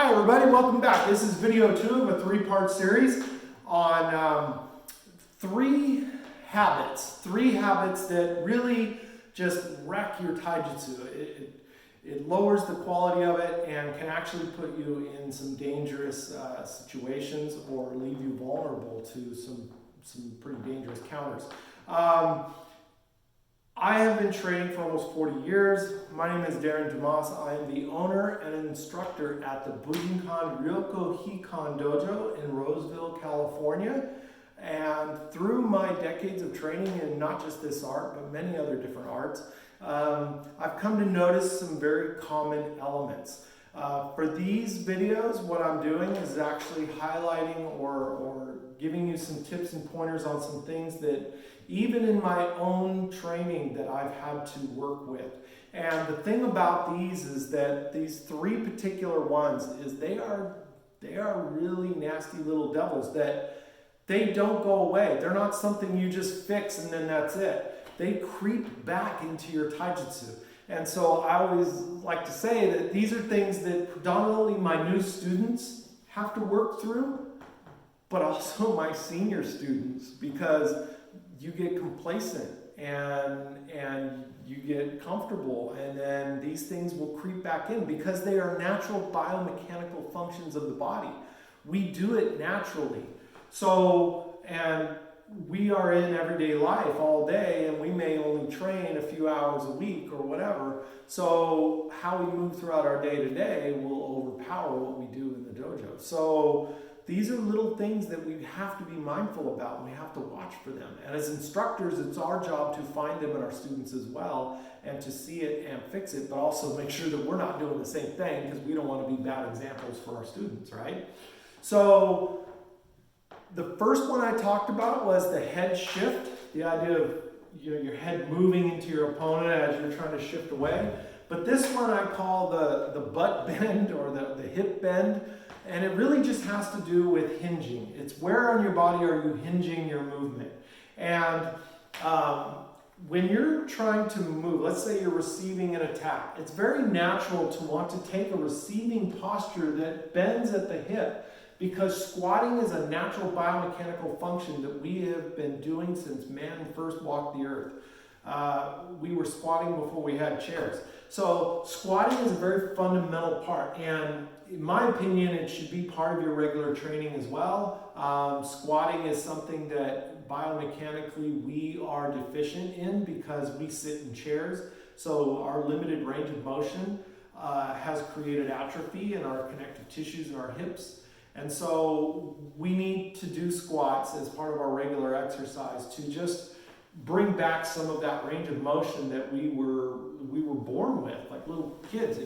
Hi everybody, welcome back. This is video 2 of a 3-part series on three habits that really just wreck your taijutsu. It lowers the quality of it and can actually put you in some dangerous situations or leave you vulnerable to some pretty dangerous counters. I have been training for almost 40 years. My name is Darren Dumas. I am the owner and an instructor at the Bujinkan Hinging Dojo in Roseville, California. And through my decades of training in not just this art, but many other different arts, I've come to notice some very common elements. For these videos, what I'm doing is actually highlighting or giving you some tips and pointers on some things that even in my own training that I've had to work with. And the thing about these is that these 3 particular ones is they are really nasty little devils that they don't go away. They're not something you just fix and then that's it. They creep back into your taijutsu. And so I always like to say that these are things that predominantly my new students have to work through, but also my senior students, because you get complacent and you get comfortable, and then these things will creep back in because they are natural biomechanical functions of the body. We do it naturally. So, and we are in everyday life all day, and we may only train a few hours a week or whatever. So how we move throughout our day to day will overpower what we do in the dojo. So these are little things that we have to be mindful about, and we have to watch for them. And as instructors, it's our job to find them in our students as well, and to see it and fix it, but also make sure that we're not doing the same thing, because we don't want to be bad examples for our students, right? So the first one I talked about was the head shift, the idea of your head moving into your opponent as you're trying to shift away. But this one I call the butt bend, or the hip bend. And it really just has to do with hinging. It's where on your body are you hinging your movement. And when you're trying to move, let's say you're receiving an attack, it's very natural to want to take a receiving posture that bends at the hip, because squatting is a natural biomechanical function that we have been doing since man first walked the earth. We were squatting before we had chairs. So squatting is a very fundamental part, and in my opinion, it should be part of your regular training as well. Squatting is something that biomechanically we are deficient in because we sit in chairs. So our limited range of motion has created atrophy in our connective tissues in our hips. And so we need to do squats as part of our regular exercise to just bring back some of that range of motion that we were born with, like little kids,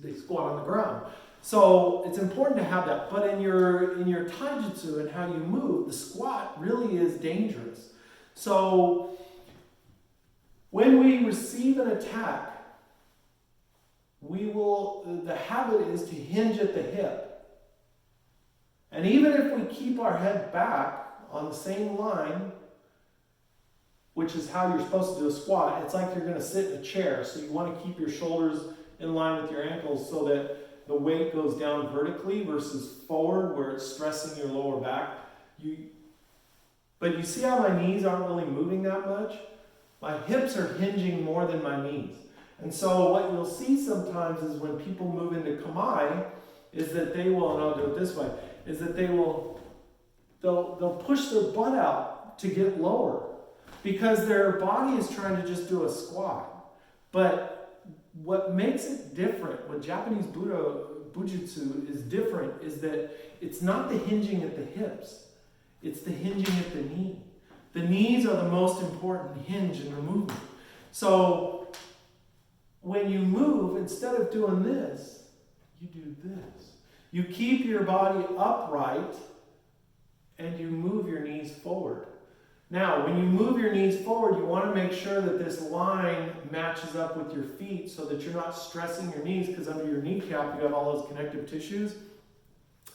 they squat on the ground. So it's important to have that. But in your taijutsu and how you move, the squat really is dangerous. So when we receive an attack, the habit is to hinge at the hip. And even if we keep our head back on the same line, which is how you're supposed to do a squat, it's like you're going to sit in a chair. So you want to keep your shoulders in line with your ankles so that the weight goes down vertically versus forward, where it's stressing your lower back. But you see how my knees aren't really moving that much? My hips are hinging more than my knees. And so what you'll see sometimes is when people move into kamae, is that they will, and I'll do it this way, is that they'll push their butt out to get lower, because their body is trying to just do a squat. But what makes it different, what Japanese Budo Taijutsu is different, is that it's not the hinging at the hips, it's the hinging at the knee. The knees are the most important hinge in the movement. So when you move, instead of doing this, you do this. You keep your body upright and you move your knees forward. Now, when you move your knees forward, you want to make sure that this line matches up with your feet so that you're not stressing your knees, because under your kneecap, you have all those connective tissues,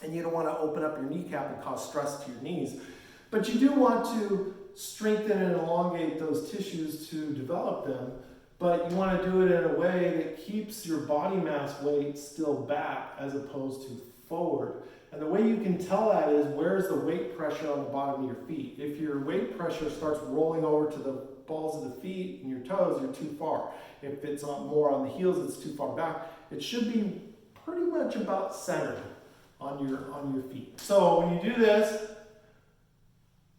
and you don't want to open up your kneecap and cause stress to your knees. But you do want to strengthen and elongate those tissues to develop them. but you want to do it in a way that keeps your body mass weight still back as opposed to forward. And the way you can tell that is, where's the weight pressure on the bottom of your feet? If your weight pressure starts rolling over to the balls of the feet and your toes, you're too far. If it's more on the heels, it's too far back. It should be pretty much about centered on your feet. So when you do this,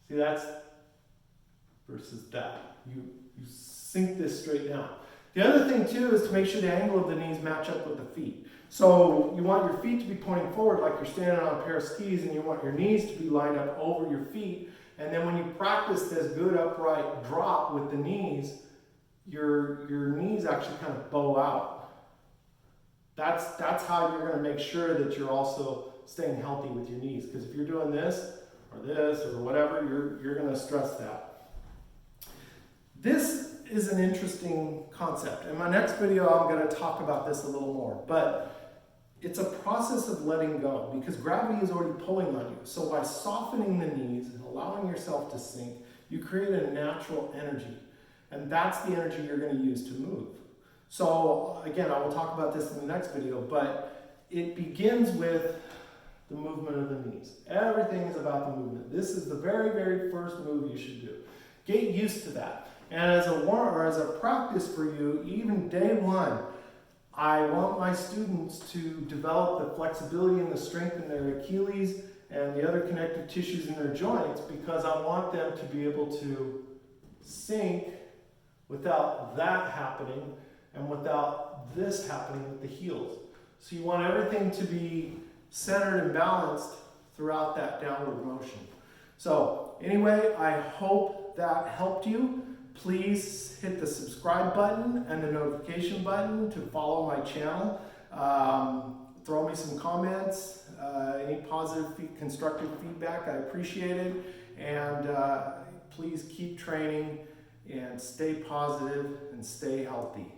see, that's versus that. You sink this straight down. The other thing too is to make sure the angle of the knees match up with the feet. So you want your feet to be pointing forward like you're standing on a pair of skis, and you want your knees to be lined up over your feet. And then when you practice this good upright drop with the knees, your knees actually kind of bow out. That's how you're going to make sure that you're also staying healthy with your knees. Because if you're doing this or whatever, you're going to stress that. This is an interesting concept. In my next video, I'm going to talk about this a little more. But it's a process of letting go, because gravity is already pulling on you. So by softening the knees and allowing yourself to sink, you create a natural energy. And that's the energy you're going to use to move. So again, I will talk about this in the next video, but it begins with the movement of the knees. Everything is about the movement. This is the very, very first move you should do. Get used to that. And as a practice for you, even day one, I want my students to develop the flexibility and the strength in their Achilles and the other connective tissues in their joints, because I want them to be able to sink without that happening and without this happening with the heels. So you want everything to be centered and balanced throughout that downward motion. So anyway, I hope that helped you. Please hit the subscribe button and the notification button to follow my channel. Throw me some comments, any positive, constructive feedback, I appreciate it. And please keep training and stay positive and stay healthy.